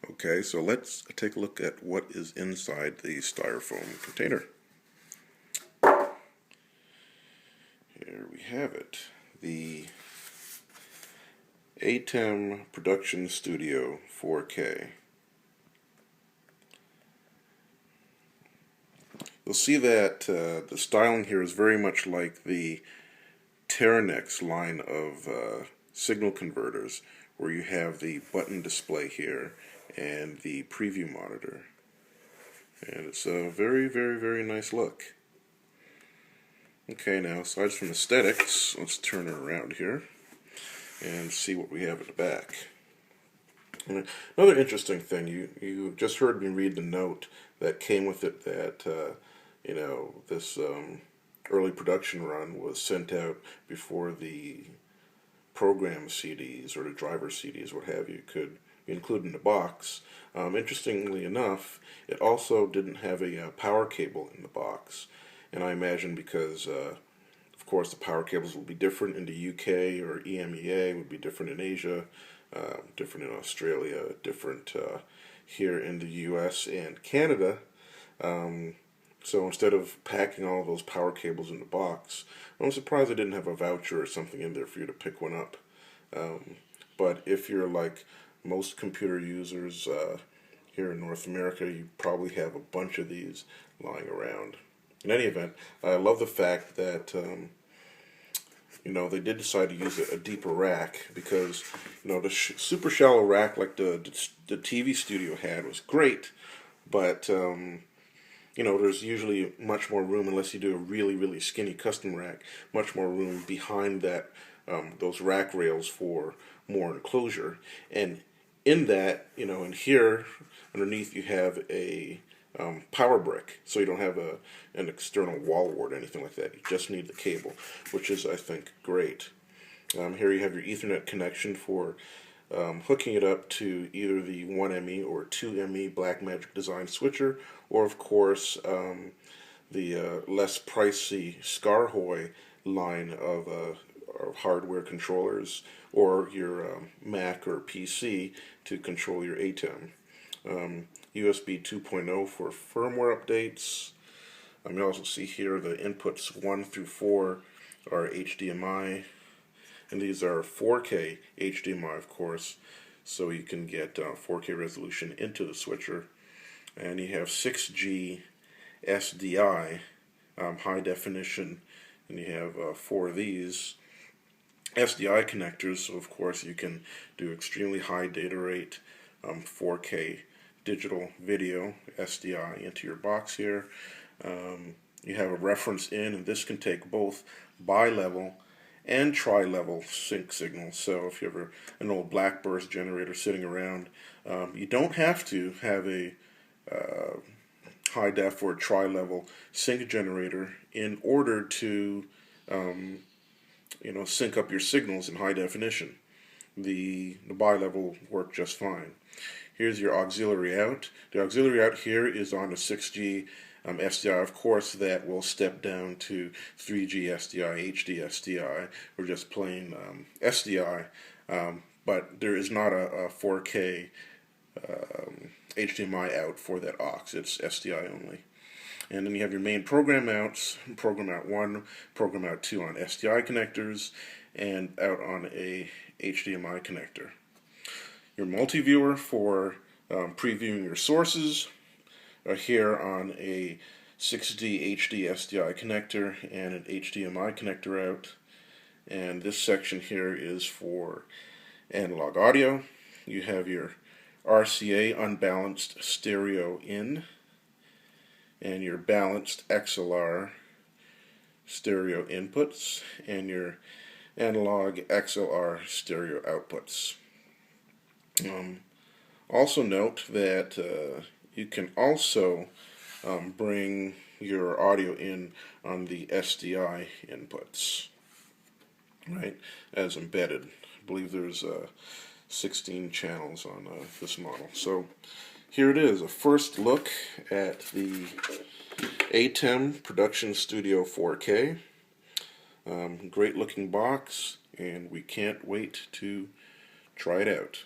Okay, so let's take a look at what is inside the styrofoam container. Here we have it, the ATEM Production Studio 4K. You'll see that the styling here is very much like the Teranex line of signal converters, where you have the button display here and the preview monitor. And it's a very, very, very nice look. Okay, now aside from aesthetics, let's turn it around here and see what we have at the back. And another interesting thing, you just heard me read the note that came with it that this early production run was sent out before the program CDs or the driver CDs, what have you, could be included in the box. Interestingly enough, it also didn't have a power cable in the box, and I imagine because of course the power cables will be different in the UK or EMEA, would be different in Asia, different in Australia, different here in the US and Canada. So instead of packing all those power cables in the box, I'm surprised I didn't have a voucher or something in there for you to pick one up. But if you're like most computer users here in North America, you probably have a bunch of these lying around. In any event, I love the fact that they did decide to use a deeper rack, because the super shallow rack like the TV studio had was great, but there's usually much more room, unless you do a really, really skinny custom rack, much more room behind that those rack rails for more enclosure. And in that, in here underneath you have a power brick, so you don't have an external wall wart or anything like that. You just need the cable, which is, I think, great. Here you have your Ethernet connection for hooking it up to either the 1ME or 2ME Blackmagic Design switcher, or of course the less pricey Scarhoy line of hardware controllers, or your Mac or PC to control your ATEM. USB 2.0 for firmware updates. You also see here the inputs 1 through 4 are HDMI, and these are 4K HDMI, of course, so you can get 4K resolution into the switcher. And you have 6G SDI, high definition, and you have 4 of these SDI connectors, so of course you can do extremely high data rate 4K digital video SDI into your box here. You have a reference in, and this can take both bi-level and tri-level sync signals. So if you have an old black burst generator sitting around, you don't have to have a high def or tri-level sync generator in order to sync up your signals in high definition. The bi-level work just fine. Here's your auxiliary out. The auxiliary out here is on a 6G SDI. Of course, that will step down to 3G SDI, HD SDI, or just plain SDI. But there is not a 4K HDMI out for that aux. It's SDI only. And then you have your main program outs, program out 1, program out 2 on SDI connectors, and out on a HDMI connector. Your multi-viewer for previewing your sources here on a 6D HD SDI connector and an HDMI connector out. And this section here is for analog audio. You have your RCA unbalanced stereo in, and your balanced XLR stereo inputs, and your analog XLR stereo outputs. Also note that you can also bring your audio in on the SDI inputs, right, as embedded. I believe there's 16 channels on this model. So here it is, a first look at the ATEM Production Studio 4K. Great looking box, and we can't wait to try it out.